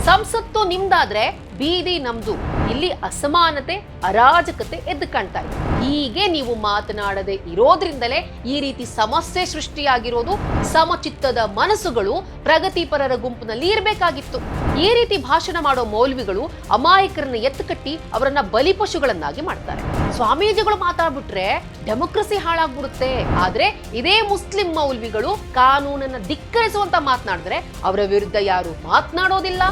ಸಂಸತ್ತು ನಿಮ್ದಾದ್ರೆ ಬೀದಿ ನಮ್ದು. ಇಲ್ಲಿ ಅಸಮಾನತೆ, ಅರಾಜಕತೆ ಎದ್ದು ಕಾಣ್ತಾ ಇದೆ. ಹೀಗೆ ನೀವು ಮಾತನಾಡದೆ ಇರೋದ್ರಿಂದಲೇ ಈ ರೀತಿ ಸಮಸ್ಯೆ ಸೃಷ್ಟಿಯಾಗಿರೋದು. ಸಮಚಿತ್ತದ ಮನಸ್ಸುಗಳು ಪ್ರಗತಿಪರರ ಗುಂಪಿನಲ್ಲಿ ಇರಬೇಕಾಗಿತ್ತು. ಈ ರೀತಿ ಭಾಷಣ ಮಾಡೋ ಮೌಲ್ವಿಗಳು ಅಮಾಯಕರನ್ನ ಎತ್ತುಕಟ್ಟಿ ಅವರನ್ನ ಬಲಿಪಶುಗಳನ್ನಾಗಿ ಮಾಡ್ತಾರೆ. ಸ್ವಾಮೀಜಿಗಳು ಮಾತಾಡ್ಬಿಟ್ರೆ ಡೆಮೋಕ್ರಸಿ ಹಾಳಾಗ್ಬಿಡುತ್ತೆ. ಆದ್ರೆ ಇದೇ ಮುಸ್ಲಿಂ ಮೌಲ್ವಿಗಳು ಕಾನೂನನ್ನ ಧಿಕ್ಕರಿಸುವಂತ ಮಾತನಾಡಿದ್ರೆ ಅವರ ವಿರುದ್ಧ ಯಾರು ಮಾತನಾಡೋದಿಲ್ಲ.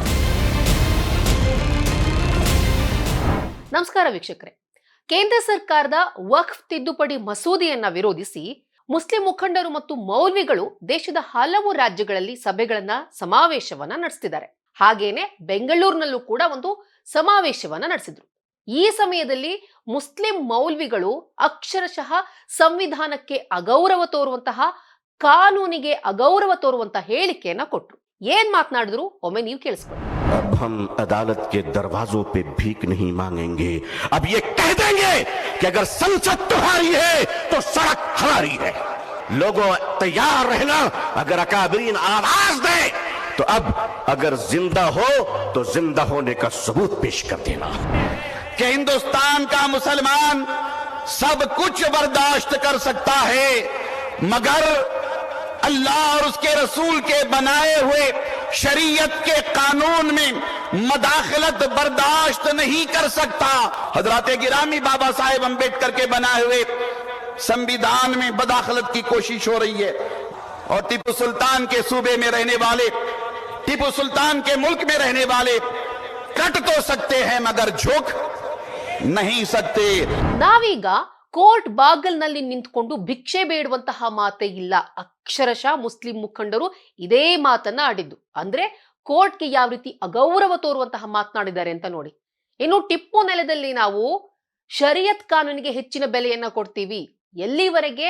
ನಮಸ್ಕಾರ ವೀಕ್ಷಕರೇ. ಕೇಂದ್ರ ಸರ್ಕಾರದ ವಕ್ಫ್ ತಿದ್ದುಪಡಿ ಮಸೂದೆಯನ್ನ ವಿರೋಧಿಸಿ ಮುಸ್ಲಿಂ ಮುಖಂಡರು ಮತ್ತು ಮೌಲ್ವಿಗಳು ದೇಶದ ಹಲವು ರಾಜ್ಯಗಳಲ್ಲಿ ಸಮಾವೇಶವನ್ನ ನಡೆಸ್ತಿದ್ದಾರೆ. ಹಾಗೇನೆ ಬೆಂಗಳೂರಿನಲ್ಲೂ ಕೂಡ ಒಂದು ಸಮಾವೇಶವನ್ನ ನಡೆಸಿದ್ರು. ಈ ಸಮಯದಲ್ಲಿ ಮುಸ್ಲಿಂ ಮೌಲ್ವಿಗಳು ಅಕ್ಷರಶಃ ಸಂವಿಧಾನಕ್ಕೆ ಅಗೌರವ ತೋರುವಂತಹ, ಕಾನೂನಿಗೆ ಅಗೌರವ ತೋರುವಂತಹ ಹೇಳಿಕೆಯನ್ನ ಕೊಟ್ರು. ಏನ್ ಮಾತನಾಡಿದ್ರು ಒಮ್ಮೆ ನೀವು ಕೇಳಿಸ್ಕೊಳ್ಳಿ. अब हम अदालत के दरवाजों पे भीख नहीं मांगेंगे. अब ये कह देंगे कि अगर संसद तुम्हारी है तो सड़क हमारी है. लोगों तैयार रहना. अगर अकाबरीन आवाज दे तो अब अगर जिंदा हो तो जिंदा होने का सबूत पेश कर देना कि हिंदुस्तान का मुसलमान सब कुछ बर्दाश्त कर सकता है, मगर अल्लाह और उसके रसूल के बनाए हुए शरीयत के कानून में मदाखलत बर्दाश्त नहीं कर सकता. हजरत गिरामी बाबा साहेब अंबेडकर के बनाए हुए संविधान में मदाखलत की कोशिश हो रही है. और टीपू सुल्तान के सूबे में रहने वाले, टीपू सुल्तान के मुल्क में रहने वाले कट तो सकते हैं मगर झुक नहीं सकते. ನಾವೀಗ ಕೋರ್ಟ್ ಬಾಗಲ್ನಲ್ಲಿ ನಿಂತ್ಕೊಂಡು ಭಿಕ್ಷೆ ಬೇಡುವಂತಹ ಮಾತೇ ಇಲ್ಲ. ಅಕ್ಷರಶಃ ಮುಸ್ಲಿಂ ಮುಖಂಡರು ಇದೇ ಮಾತನ್ನ ಆಡಿದ್ದು. ಅಂದ್ರೆ ಕೋರ್ಟ್ಗೆ ಯಾವ ರೀತಿ ಅಗೌರವ ತೋರುವಂತಹ ಮಾತನಾಡಿದ್ದಾರೆ ಅಂತ ನೋಡಿ. ಇನ್ನು ಟಿಪ್ಪು ನೆಲದಲ್ಲಿ ನಾವು ಶರಿಯತ್ ಕಾನೂನಿಗೆ ಹೆಚ್ಚಿನ ಬೆಲೆಯನ್ನ ಕೊಡ್ತೀವಿ, ಎಲ್ಲಿವರೆಗೆ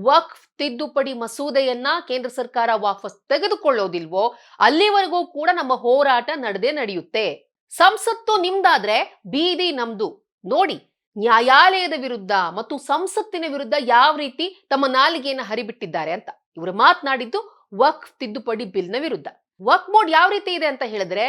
ವಕ್ಫ್ ತಿದ್ದುಪಡಿ ಮಸೂದೆಯನ್ನ ಕೇಂದ್ರ ಸರ್ಕಾರ ವಾಪಸ್ ತೆಗೆದುಕೊಳ್ಳೋದಿಲ್ವೋ ಅಲ್ಲಿವರೆಗೂ ಕೂಡ ನಮ್ಮ ಹೋರಾಟ ನಡೆಯುತ್ತೆ. ಸಂಸತ್ತು ನಿಮ್ದಾದ್ರೆ ಬೀದಿ ನಮ್ದು. ನೋಡಿ, ನ್ಯಾಯಾಲಯದ ವಿರುದ್ಧ ಮತ್ತು ಸಂಸತ್ತಿನ ವಿರುದ್ಧ ಯಾವ ರೀತಿ ತಮ್ಮ ನಾಲಿಗೆಯನ್ನು ಹರಿಬಿಟ್ಟಿದ್ದಾರೆ ಅಂತ. ಇವರು ಮಾತನಾಡಿದ್ದು ವಕ್ಫ್ ತಿದ್ದುಪಡಿ ಬಿಲ್ನ ವಿರುದ್ಧ. ವಕ್ಫ್ ಬೋರ್ಡ್ ಯಾವ ರೀತಿ ಇದೆ ಅಂತ ಹೇಳಿದ್ರೆ,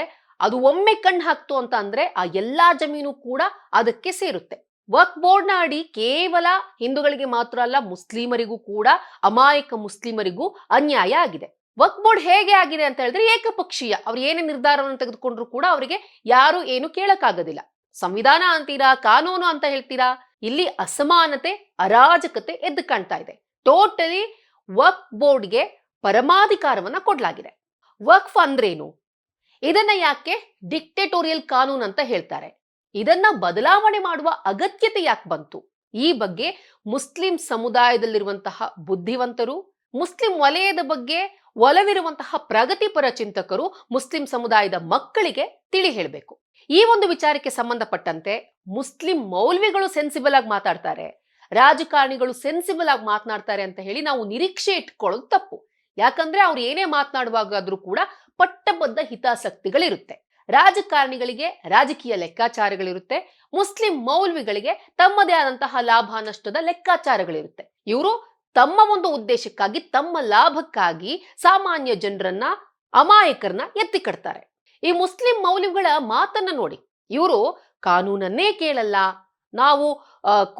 ಅದು ಒಮ್ಮೆ ಕಣ್ಣು ಹಾಕ್ತು ಅಂತ ಅಂದ್ರೆ ಆ ಎಲ್ಲಾ ಜಮೀನು ಕೂಡ ಅದಕ್ಕೆ ಸೇರುತ್ತೆ. ವಕ್ಫ್ ಬೋರ್ಡ್ನ ಅಡಿ ಕೇವಲ ಹಿಂದೂಗಳಿಗೆ ಮಾತ್ರ ಅಲ್ಲ, ಮುಸ್ಲಿಮರಿಗೂ ಕೂಡ, ಅಮಾಯಕ ಮುಸ್ಲಿಮರಿಗೂ ಅನ್ಯಾಯ ಆಗಿದೆ. ವಕ್ಫ್ ಬೋರ್ಡ್ ಹೇಗೆ ಆಗಿದೆ ಅಂತ ಹೇಳಿದ್ರೆ ಏಕಪಕ್ಷೀಯ. ಅವ್ರು ಏನೇ ನಿರ್ಧಾರವನ್ನು ತೆಗೆದುಕೊಂಡ್ರು ಕೂಡ ಅವರಿಗೆ ಯಾರು ಏನು ಕೇಳಕ್ಕಾಗೋದಿಲ್ಲ. ಸಂವಿಧಾನ ಅಂತೀರಾ, ಕಾನೂನು ಅಂತ ಹೇಳ್ತೀರಾ. ಇಲ್ಲಿ ಅಸಮಾನತೆ, ಅರಾಜಕತೆ ಎದ್ದು ಕಾಣ್ತಾ ಇದೆ. ಟೋಟಲಿ ವಕ್ಫ್ ಬೋರ್ಡ್ಗೆ ಪರಮಾಧಿಕಾರವನ್ನ ಕೊಡ್ಲಾಗಿದೆ. ವಕ್ಫ್ ಅಂದ್ರೇನು? ಇದನ್ನ ಯಾಕೆ ಡಿಕ್ಟೇಟೋರಿಯಲ್ ಕಾನೂನು ಅಂತ ಹೇಳ್ತಾರೆ? ಇದನ್ನ ಬದಲಾವಣೆ ಮಾಡುವ ಅಗತ್ಯತೆ ಯಾಕೆ ಬಂತು? ಈ ಬಗ್ಗೆ ಮುಸ್ಲಿಂ ಸಮುದಾಯದಲ್ಲಿರುವಂತಹ ಬುದ್ಧಿವಂತರು, ಮುಸ್ಲಿಂ ವಲಯದ ಬಗ್ಗೆ ಒಲವಿರುವಂತಹ ಪ್ರಗತಿಪರ ಚಿಂತಕರು ಮುಸ್ಲಿಂ ಸಮುದಾಯದ ಮಕ್ಕಳಿಗೆ ತಿಳಿ ಹೇಳಬೇಕು. ಈ ಒಂದು ವಿಚಾರಕ್ಕೆ ಸಂಬಂಧಪಟ್ಟಂತೆ ಮುಸ್ಲಿಂ ಮೌಲ್ವಿಗಳು ಸೆನ್ಸಿಬಲ್ ಆಗಿ ಮಾತಾಡ್ತಾರೆ, ರಾಜಕಾರಣಿಗಳು ಸೆನ್ಸಿಬಲ್ ಆಗಿ ಮಾತನಾಡ್ತಾರೆ ಅಂತ ಹೇಳಿ ನಾವು ನಿರೀಕ್ಷೆ ಇಟ್ಕೊಳ್ಳೋದು ತಪ್ಪು. ಯಾಕಂದ್ರೆ ಅವ್ರು ಏನೇ ಮಾತನಾಡುವಾಗಾದ್ರೂ ಕೂಡ ಪಟ್ಟಬದ್ಧ ಹಿತಾಸಕ್ತಿಗಳಿರುತ್ತೆ. ರಾಜಕಾರಣಿಗಳಿಗೆ ರಾಜಕೀಯ ಲೆಕ್ಕಾಚಾರಗಳಿರುತ್ತೆ, ಮುಸ್ಲಿಂ ಮೌಲ್ವಿಗಳಿಗೆ ತಮ್ಮದೇ ಆದಂತಹ ಲಾಭ ನಷ್ಟದ ಲೆಕ್ಕಾಚಾರಗಳಿರುತ್ತೆ. ಇವರು ತಮ್ಮ ಒಂದು ಉದ್ದೇಶಕ್ಕಾಗಿ, ತಮ್ಮ ಲಾಭಕ್ಕಾಗಿ ಸಾಮಾನ್ಯ ಜನರನ್ನ, ಅಮಾಯಕರನ್ನ ಎತ್ತಿ ಕಟ್ತಾರೆ. ಈ ಮುಸ್ಲಿಂ ಮೌಲ್ವಿಗಳ ಮಾತನ್ನ ನೋಡಿ. ಇವರು ಕಾನೂನನ್ನೇ ಕೇಳಲ್ಲ, ನಾವು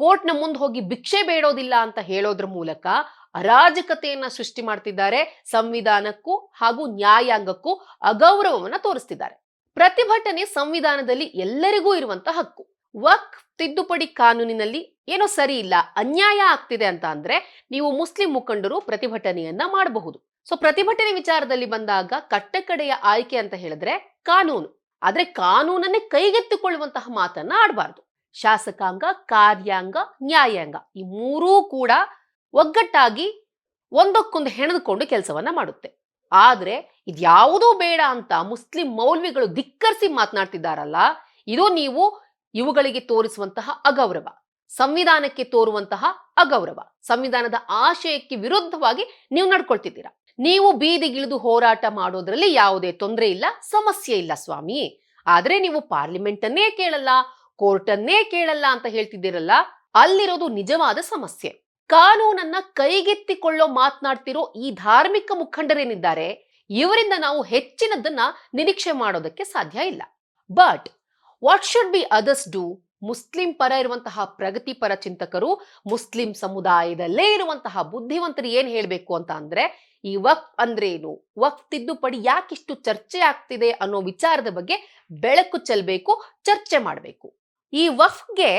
ಕೋರ್ಟ್ನ ಮುಂದೆ ಹೋಗಿ ಭಿಕ್ಷೆ ಬೇಡೋದಿಲ್ಲ ಅಂತ ಹೇಳೋದ್ರ ಮೂಲಕ ಅರಾಜಕತೆಯನ್ನ ಸೃಷ್ಟಿ ಮಾಡ್ತಿದ್ದಾರೆ. ಸಂವಿಧಾನಕ್ಕೂ ಹಾಗೂ ನ್ಯಾಯಾಂಗಕ್ಕೂ ಅಗೌರವವನ್ನ ತೋರಿಸ್ತಿದ್ದಾರೆ. ಪ್ರತಿಭಟನೆ ಸಂವಿಧಾನದಲ್ಲಿ ಎಲ್ಲರಿಗೂ ಇರುವಂತಹ ಹಕ್ಕು. ವಕ್ಫ್ ತಿದ್ದುಪಡಿ ಕಾನೂನಿನಲ್ಲಿ ಏನೋ ಸರಿ ಇಲ್ಲ, ಅನ್ಯಾಯ ಆಗ್ತಿದೆ ಅಂತ ಅಂದ್ರೆ ನೀವು ಮುಸ್ಲಿಂ ಮುಖಂಡರು ಪ್ರತಿಭಟನೆಯನ್ನ ಮಾಡಬಹುದು. ಸೊ ಪ್ರತಿಭಟನೆ ವಿಚಾರದಲ್ಲಿ ಬಂದಾಗ ಕಟ್ಟಕಡೆಯ ಆಯ್ಕೆ ಅಂತ ಹೇಳಿದ್ರೆ ಕಾನೂನು. ಆದ್ರೆ ಕಾನೂನನ್ನೇ ಕೈಗೆತ್ತಿಕೊಳ್ಳುವಂತಹ ಮಾತನ್ನ ಆಡಬಾರ್ದು. ಶಾಸಕಾಂಗ, ಕಾರ್ಯಾಂಗ, ನ್ಯಾಯಾಂಗ ಈ ಮೂರೂ ಕೂಡ ಒಗ್ಗಟ್ಟಾಗಿ ಒಂದಕ್ಕೊಂದು ಹೆಣೆದುಕೊಂಡು ಕೆಲಸವನ್ನ ಮಾಡುತ್ತೆ. ಆದ್ರೆ ಇದ್ಯಾವುದೂ ಬೇಡ ಅಂತ ಮುಸ್ಲಿಂ ಮೌಲ್ವಿಗಳು ಧಿಕ್ಕರಿಸಿ ಮಾತನಾಡ್ತಿದ್ದಾರಲ್ಲ, ಇದು ನೀವು ಇವುಗಳಿಗೆ ತೋರಿಸುವಂತಹ ಅಗೌರವ, ಸಂವಿಧಾನಕ್ಕೆ ತೋರುವಂತಹ ಅಗೌರವ, ಸಂವಿಧಾನದ ಆಶಯಕ್ಕೆ ವಿರುದ್ಧವಾಗಿ ನೀವು ನಡ್ಕೊಳ್ತಿದ್ದೀರಾ. ನೀವು ಬೀದಿಗಿಳಿದು ಹೋರಾಟ ಮಾಡೋದ್ರಲ್ಲಿ ಯಾವುದೇ ತೊಂದರೆ ಇಲ್ಲ, ಸಮಸ್ಯೆ ಇಲ್ಲ ಸ್ವಾಮಿ. ಆದ್ರೆ ನೀವು ಪಾರ್ಲಿಮೆಂಟ್ ಅನ್ನೇ ಕೇಳಲ್ಲ, ಕೋರ್ಟ್ ಅನ್ನೇ ಕೇಳಲ್ಲ ಅಂತ ಹೇಳ್ತಿದ್ದೀರಲ್ಲ, ಅಲ್ಲಿರೋದು ನಿಜವಾದ ಸಮಸ್ಯೆ. ಕಾನೂನನ್ನ ಕೈಗೆತ್ತಿಕೊಳ್ಳೋ ಮಾತನಾಡ್ತಿರೋ ಈ ಧಾರ್ಮಿಕ ಮುಖಂಡರೇನಿದ್ದಾರೆ, ಇವರಿಂದ ನಾವು ಹೆಚ್ಚಿನದನ್ನ ನಿರೀಕ್ಷೆ ಮಾಡೋದಕ್ಕೆ ಸಾಧ್ಯ ಇಲ್ಲ. But what should be others do? Muslim ಪರ ಇರುವಂತಹ ಪ್ರಗತಿಪರ ಚಿಂತಕರು, ಮುಸ್ಲಿಂ ಸಮುದಾಯದಲ್ಲೇ ಇರುವಂತಹ ಬುದ್ಧಿವಂತರು ಏನ್ ಹೇಳ್ಬೇಕು ಅಂತ ಅಂದ್ರೆ, ಈ ವಕ್ಫ್ ಅಂದ್ರೇನು, ವಕ್ಫ್ ತಿದ್ದುಪಡಿ ಯಾಕಿಷ್ಟು ಚರ್ಚೆ ಆಗ್ತಿದೆ ಅನ್ನೋ ವಿಚಾರದ ಬಗ್ಗೆ ಬೆಳಕು ಚೆಲ್ಲಬೇಕು, ಚರ್ಚೆ ಮಾಡಬೇಕು. ಈ ವಕ್ಫ್ಗೆ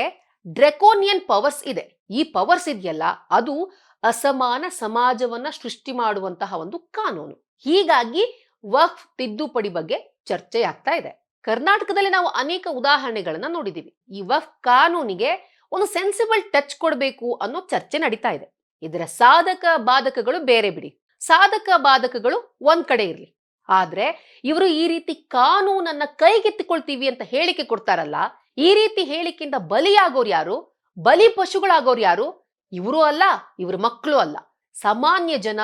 ಡ್ರೆಕೋನಿಯನ್ ಪವರ್ಸ್ ಇದೆ. ಈ ಪವರ್ಸ್ ಇದೆಯಲ್ಲ, ಅದು ಅಸಮಾನ ಸಮಾಜವನ್ನ ಸೃಷ್ಟಿ ಮಾಡುವಂತಹ ಒಂದು ಕಾನೂನು. ಹೀಗಾಗಿ ವಕ್ಫ್ ತಿದ್ದುಪಡಿ ಬಗ್ಗೆ ಚರ್ಚೆ ಆಗ್ತಾ ಇದೆ. ಕರ್ನಾಟಕದಲ್ಲಿ ನಾವು ಅನೇಕ ಉದಾಹರಣೆಗಳನ್ನ ನೋಡಿದೀವಿ. ಈ ವಕ್ಫ್ ಕಾನೂನಿಗೆ ಒಂದು ಸೆನ್ಸಿಬಲ್ ಟಚ್ ಕೊಡಬೇಕು ಅನ್ನೋ ಚರ್ಚೆ ನಡೀತಾ ಇದೆ. ಇದರ ಸಾಧಕ ಬಾಧಕಗಳು ಬೇರೆ ಬಿಡಿ, ಸಾಧಕ ಬಾಧಕಗಳು ಒಂದ್ ಕಡೆ ಇರ್ಲಿ. ಆದ್ರೆ ಇವರು ಈ ರೀತಿ ಕಾನೂನನ್ನ ಕೈಗೆತ್ತಿಕೊಳ್ತೀವಿ ಅಂತ ಹೇಳಿಕೆ ಕೊಡ್ತಾರಲ್ಲ, ಈ ರೀತಿ ಹೇಳಿಕೆಯಿಂದ ಬಲಿಯಾಗೋರು ಯಾರು, ಬಲಿ ಪಶುಗಳಾಗೋರು ಯಾರು? ಇವರು ಅಲ್ಲ, ಇವ್ರ ಮಕ್ಕಳು ಅಲ್ಲ, ಸಾಮಾನ್ಯ ಜನ,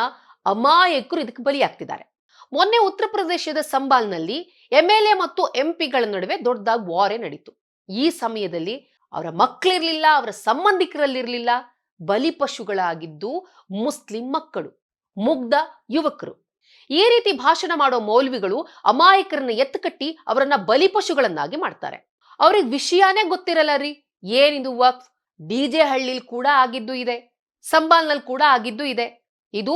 ಅಮಾಯಕರು ಇದಕ್ಕೆ ಬಲಿಯಾಗ್ತಿದ್ದಾರೆ. ಮೊನ್ನೆ ಉತ್ತರ ಪ್ರದೇಶದ ಸಂಬಾಲ್ನಲ್ಲಿ MLA ಮತ್ತು MP ಗಳ ನಡುವೆ ದೊಡ್ಡದಾಗಿ ವಾರೇ ನಡೀತು. ಈ ಸಮಯದಲ್ಲಿ ಅವರ ಮಕ್ಕಳಿರ್ಲಿಲ್ಲ, ಅವರ ಸಂಬಂಧಿಕರಲ್ಲಿರ್ಲಿಲ್ಲ, ಬಲಿಪಶುಗಳಾಗಿದ್ದು ಮುಸ್ಲಿಂ ಮಕ್ಕಳು, ಮುಗ್ಧ ಯುವಕರು. ಈ ರೀತಿ ಭಾಷಣ ಮಾಡೋ ಮೌಲ್ವಿಗಳು ಅಮಾಯಕರನ್ನ ಎತ್ತುಕಟ್ಟಿ ಅವರನ್ನ ಬಲಿಪಶುಗಳನ್ನಾಗಿ ಮಾಡ್ತಾರೆ. ಅವ್ರಿಗೆ ವಿಷಯನೇ ಗೊತ್ತಿರಲ್ಲ ರೀ, ಏನಿದು ವಕ್ಫ್. DJ ಹಳ್ಳಿಲ್ ಕೂಡ ಆಗಿದ್ದು ಇದೆ, ಸಂಬಾಲ್ನಲ್ಲಿ ಕೂಡ ಆಗಿದ್ದು ಇದೆ. ಇದು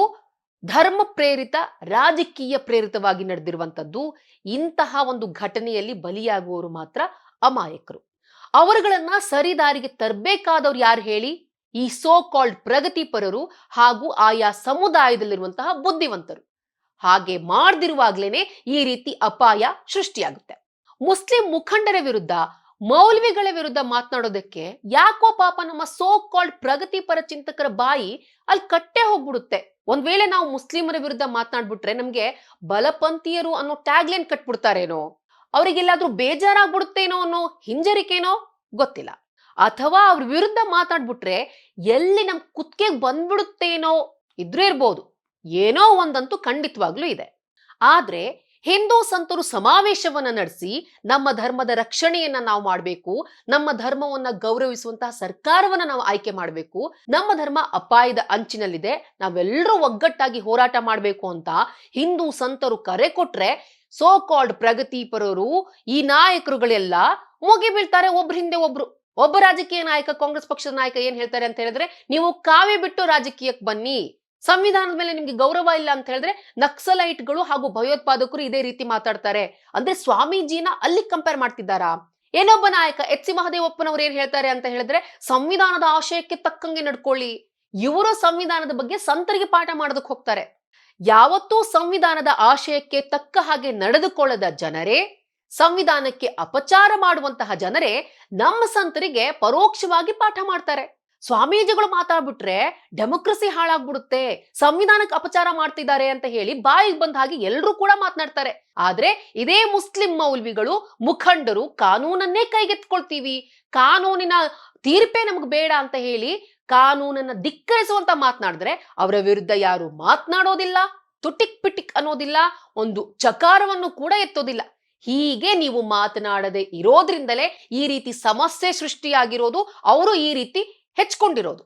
ಧರ್ಮ ಪ್ರೇರಿತ, ರಾಜಕೀಯ ಪ್ರೇರಿತವಾಗಿ ನಡೆದಿರುವಂತದ್ದು. ಇಂತಹ ಒಂದು ಘಟನೆಯಲ್ಲಿ ಬಲಿಯಾಗುವವರು ಮಾತ್ರ ಅಮಾಯಕರು. ಅವರುಗಳನ್ನ ಸರಿದಾರಿಗೆ ತರಬೇಕಾದವ್ರು ಯಾರು ಹೇಳಿ? ಈ ಸೋ ಕಾಲ್ಡ್ ಪ್ರಗತಿಪರರು ಹಾಗೂ ಆಯಾ ಸಮುದಾಯದಲ್ಲಿರುವಂತಹ ಬುದ್ಧಿವಂತರು. ಹಾಗೆ ಮಾಡದಿರುವಾಗ್ಲೇನೆ ಈ ರೀತಿ ಅಪಾಯ ಸೃಷ್ಟಿಯಾಗುತ್ತೆ. ಮುಸ್ಲಿಂ ಮುಖಂಡರ ವಿರುದ್ಧ, ಮೌಲ್ವಿಗಳ ವಿರುದ್ಧ ಮಾತನಾಡೋದಕ್ಕೆ ಯಾಕೋ ಪಾಪ ನಮ್ಮ ಸೋ ಕಾಲ್ಡ್ ಪ್ರಗತಿಪರ ಚಿಂತಕರ ಬಾಯಿ ಅಲ್ಲಿ ಕಟ್ಟೆ ಹೋಗ್ಬಿಡುತ್ತೆ. ಒಂದ್ ವೇಳೆ ನಾವು ಮುಸ್ಲಿಮರ ವಿರುದ್ಧ ಮಾತನಾಡ್ಬಿಟ್ರೆ ನಮ್ಗೆ ಬಲಪಂಥೀಯರು ಅನ್ನೋ ಟ್ಯಾಗ್ಲೈನ್ ಕಟ್ಬಿಡ್ತಾರೇನೋ, ಅವ್ರಿಗೆಲ್ಲಾದ್ರೂ ಬೇಜಾರಾಗ್ಬಿಡುತ್ತೇನೋ ಅನ್ನೋ ಹಿಂಜರಿಕೆನೋ ಗೊತ್ತಿಲ್ಲ. ಅಥವಾ ಅವ್ರ ವಿರುದ್ಧ ಮಾತಾಡ್ಬಿಟ್ರೆ ಎಲ್ಲಿ ನಮ್ ಕುತ್ತಿಗೆಗೆ ಬಂದ್ಬಿಡುತ್ತೇನೋ ಇದ್ರೂ ಇರ್ಬೋದು. ಏನೋ ಒಂದಂತೂ ಖಂಡಿತವಾಗ್ಲೂ ಇದೆ. ಆದ್ರೆ ಹಿಂದೂ ಸಂತರು ಸಮಾವೇಶವನ್ನ ನಡೆಸಿ ನಮ್ಮ ಧರ್ಮದ ರಕ್ಷಣೆಯನ್ನ ನಾವು ಮಾಡಬೇಕು, ನಮ್ಮ ಧರ್ಮವನ್ನ ಗೌರವಿಸುವಂತಹ ಸರ್ಕಾರವನ್ನ ನಾವು ಆಯ್ಕೆ ಮಾಡಬೇಕು, ನಮ್ಮ ಧರ್ಮ ಅಪಾಯದ ಅಂಚಿನಲ್ಲಿದೆ, ನಾವೆಲ್ಲರೂ ಒಗ್ಗಟ್ಟಾಗಿ ಹೋರಾಟ ಮಾಡಬೇಕು ಅಂತ ಹಿಂದೂ ಸಂತರು ಕರೆ ಕೊಟ್ರೆ ಸೋ ಕಾಲ್ಡ್ ಪ್ರಗತಿಪರರು, ಈ ನಾಯಕರುಗಳೆಲ್ಲ ಮುಗಿ ಬೀಳ್ತಾರೆ ಒಬ್ರ ಹಿಂದೆ ಒಬ್ರು. ಒಬ್ಬ ರಾಜಕೀಯ ನಾಯಕ, ಕಾಂಗ್ರೆಸ್ ಪಕ್ಷದ ನಾಯಕ ಏನ್ ಹೇಳ್ತಾರೆ ಅಂತ ಹೇಳಿದ್ರೆ, ನೀವು ಕಾವಿ ಬಿಟ್ಟು ರಾಜಕೀಯಕ್ಕೆ ಬನ್ನಿ, ಸಂವಿಧಾನದ ಮೇಲೆ ನಿಮ್ಗೆ ಗೌರವ ಇಲ್ಲ ಅಂತ ಹೇಳಿದ್ರೆ ನಕ್ಸಲೈಟ್ಗಳು ಹಾಗೂ ಭಯೋತ್ಪಾದಕರು ಇದೇ ರೀತಿ ಮಾತಾಡ್ತಾರೆ. ಅಂದ್ರೆ ಸ್ವಾಮೀಜಿನ ಅಲ್ಲಿ ಕಂಪೇರ್ ಮಾಡ್ತಿದ್ದಾರಾ? ಏನೊಬ್ಬ ನಾಯಕ HC ಮಹದೇವಪ್ಪನವ್ರು ಏನ್ ಹೇಳ್ತಾರೆ ಅಂತ ಹೇಳಿದ್ರೆ, ಸಂವಿಧಾನದ ಆಶಯಕ್ಕೆ ತಕ್ಕಂಗೆ ನಡ್ಕೊಳ್ಳಿ. ಇವರು ಸಂವಿಧಾನದ ಬಗ್ಗೆ ಸಂತರಿಗೆ ಪಾಠ ಮಾಡೋದಕ್ಕೆ ಹೋಗ್ತಾರೆ. ಯಾವತ್ತೂ ಸಂವಿಧಾನದ ಆಶಯಕ್ಕೆ ತಕ್ಕ ಹಾಗೆ ನಡೆದುಕೊಳ್ಳದ ಜನರೇ, ಸಂವಿಧಾನಕ್ಕೆ ಅಪಚಾರ ಮಾಡುವಂತಹ ಜನರೇ ನಮ್ಮ ಸಂತರಿಗೆ ಪರೋಕ್ಷವಾಗಿ ಪಾಠ ಮಾಡ್ತಾರೆ. ಸ್ವಾಮೀಜಿಗಳು ಮಾತಾಡ್ಬಿಟ್ರೆ ಡೆಮೋಕ್ರಸಿ ಹಾಳಾಗ್ಬಿಡುತ್ತೆ, ಸಂವಿಧಾನಕ್ಕೆ ಅಪಚಾರ ಮಾಡ್ತಿದ್ದಾರೆ ಅಂತ ಹೇಳಿ ಬಾಯಿಗೆ ಬಂದ ಹಾಗೆ ಎಲ್ಲರೂ ಕೂಡ ಮಾತನಾಡ್ತಾರೆ. ಆದ್ರೆ ಇದೇ ಮುಸ್ಲಿಂ ಮೌಲ್ವಿಗಳು, ಮುಖಂಡರು ಕಾನೂನನ್ನೇ ಕೈಗೆತ್ಕೊಳ್ತೀವಿ, ಕಾನೂನಿನ ತೀರ್ಪೇ ನಮ್ಗೆ ಬೇಡ ಅಂತ ಹೇಳಿ ಕಾನೂನನ್ನ ಧಿಕ್ಕರಿಸುವಂತ ಮಾತನಾಡಿದ್ರೆ ಅವರ ವಿರುದ್ಧ ಯಾರು ಮಾತನಾಡೋದಿಲ್ಲ, ತುಟಿಕ್ ಪಿಟಿಕ್ ಅನ್ನೋದಿಲ್ಲ, ಒಂದು ಚಕಾರವನ್ನು ಕೂಡ ಎತ್ತೋದಿಲ್ಲ. ಹೀಗೆ ನೀವು ಮಾತನಾಡದೆ ಇರೋದ್ರಿಂದಲೇ ಈ ರೀತಿ ಸಮಸ್ಯೆ ಸೃಷ್ಟಿಯಾಗಿರೋದು, ಅವರು ಈ ರೀತಿ ಹೆಚ್ಕೊಂಡಿರೋದು.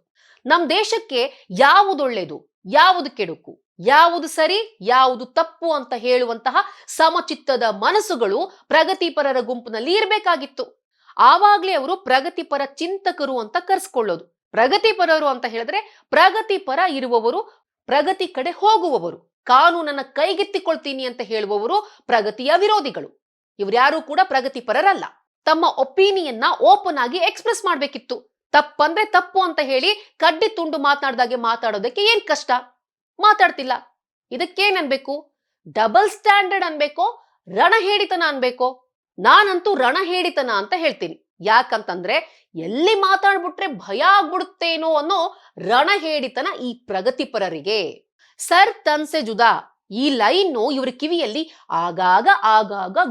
ನಮ್ ದೇಶಕ್ಕೆ ಯಾವುದು ಒಳ್ಳೇದು, ಯಾವುದು ಕೆಡುಕು, ಯಾವುದು ಸರಿ, ಯಾವುದು ತಪ್ಪು ಅಂತ ಹೇಳುವಂತಹ ಸಮಚಿತ್ತದ ಮನಸ್ಸುಗಳು ಪ್ರಗತಿಪರರ ಗುಂಪಿನಲ್ಲಿ ಇರಬೇಕಾಗಿತ್ತು. ಆವಾಗ್ಲೇ ಅವರು ಪ್ರಗತಿಪರ ಚಿಂತಕರು ಅಂತ ಕರೆಸ್ಕೊಳ್ಳೋದು. ಪ್ರಗತಿಪರರು ಅಂತ ಹೇಳಿದ್ರೆ ಪ್ರಗತಿಪರ ಇರುವವರು, ಪ್ರಗತಿ ಕಡೆ ಹೋಗುವವರು, ಕಾನೂನನ್ನ ಕೈಗೆತ್ತಿಕೊಳ್ತೀನಿ ಅಂತ ಹೇಳುವವರು ಪ್ರಗತಿಯ ವಿರೋಧಿಗಳು. ಇವ್ರ್ಯಾರು ಕೂಡ ಪ್ರಗತಿಪರರಲ್ಲ. ತಮ್ಮ ಒಪಿನಿಯನ್ನ ಓಪನ್ ಆಗಿ ಎಕ್ಸ್ಪ್ರೆಸ್ ಮಾಡ್ಬೇಕಿತ್ತು. ತಪ್ಪಂದ್ರೆ ತಪ್ಪು ಅಂತ ಹೇಳಿ ಕಡ್ಡಿ ತುಂಡು ಮಾತನಾಡ್ದಾಗೆ ಮಾತಾಡೋದಕ್ಕೆ ಏನ್ ಕಷ್ಟ? ಮಾತಾಡ್ತಿಲ್ಲ. ಇದಕ್ಕೇನ್ ಅನ್ಬೇಕು? ಡಬಲ್ ಸ್ಟ್ಯಾಂಡರ್ಡ್ ಅನ್ಬೇಕೋ, ರಣಹೇಡಿತನ ಅನ್ಬೇಕೋ? ನಾನಂತೂ ರಣಹೇಡಿತನ ಅಂತ ಹೇಳ್ತೀನಿ. ಯಾಕಂತಂದ್ರೆ ಎಲ್ಲಿ ಮಾತಾಡ್ಬಿಟ್ರೆ ಭಯ ಆಗ್ಬಿಡುತ್ತೇನೋ ಅನ್ನೋ ರಣಹೇಡಿತನ ಈ ಪ್ರಗತಿಪರರಿಗೆ. ಸರ್ ತನ್ಸೆ ಜುದಾ ಈ ಲೈನು ಇವ್ರ ಕಿವಿಯಲ್ಲಿ ಆಗಾಗ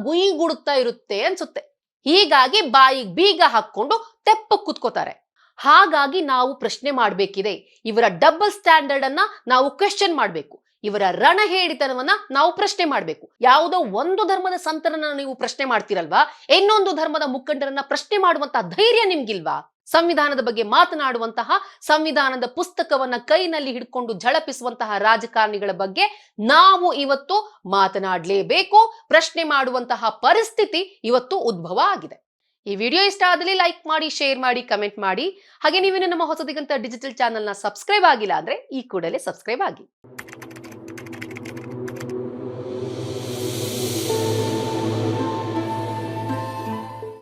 ಗುಯಿಗುಡುತ್ತಾ ಇರುತ್ತೆ ಅನ್ಸುತ್ತೆ. ಹೀಗಾಗಿ ಬಾಯಿಗೆ ಬೀಗ ಹಾಕೊಂಡು ತೆಪ್ಪ ಕೂತ್ಕೋತಾರೆ. ಹಾಗಾಗಿ ನಾವು ಪ್ರಶ್ನೆ ಮಾಡ್ಬೇಕಿದೆ. ಇವರ ಡಬಲ್ ಸ್ಟ್ಯಾಂಡರ್ಡ್ ಅನ್ನ ನಾವು ಕ್ವೆಶ್ಚನ್ ಮಾಡ್ಬೇಕು. ಇವರ ರಣಹೇಡಿತನವನ್ನ ನಾವು ಪ್ರಶ್ನೆ ಮಾಡ್ಬೇಕು. ಯಾವುದೋ ಒಂದು ಧರ್ಮದ ಸಂತರನ್ನ ನೀವು ಪ್ರಶ್ನೆ ಮಾಡ್ತಿರಲ್ವಾ, ಇನ್ನೊಂದು ಧರ್ಮದ ಮುಖಂಡರನ್ನ ಪ್ರಶ್ನೆ ಮಾಡುವಂತ ಧೈರ್ಯ ನಿಮ್ಗಿಲ್ವಾ? ಸಂವಿಧಾನದ ಬಗ್ಗೆ ಮಾತನಾಡುವಂತಹ, ಸಂವಿಧಾನದ ಪುಸ್ತಕವನ್ನ ಕೈನಲ್ಲಿ ಹಿಡ್ಕೊಂಡು ಝಳಪಿಸುವಂತಹ ರಾಜಕಾರಣಿಗಳ ಬಗ್ಗೆ ನಾವು ಇವತ್ತು ಮಾತನಾಡಲೇಬೇಕು. ಪ್ರಶ್ನೆ ಮಾಡುವಂತಹ ಪರಿಸ್ಥಿತಿ ಇವತ್ತು ಉದ್ಭವ ಆಗಿದೆ. ಈ ವಿಡಿಯೋ ಇಷ್ಟ ಆದಲ್ಲಿ ಲೈಕ್ ಮಾಡಿ, ಶೇರ್ ಮಾಡಿ, ಕಮೆಂಟ್ ಮಾಡಿ. ಹಾಗೆ ನೀವೇನು ನಮ್ಮ ಹೊಸದಿಗಂತ ಡಿಜಿಟಲ್ ಚಾನೆಲ್ನ ಸಬ್ಸ್ಕ್ರೈಬ್ ಆಗಿಲ್ಲ ಅಂದ್ರೆ ಈ ಕೂಡಲೇ ಸಬ್ಸ್ಕ್ರೈಬ್ ಆಗಿ.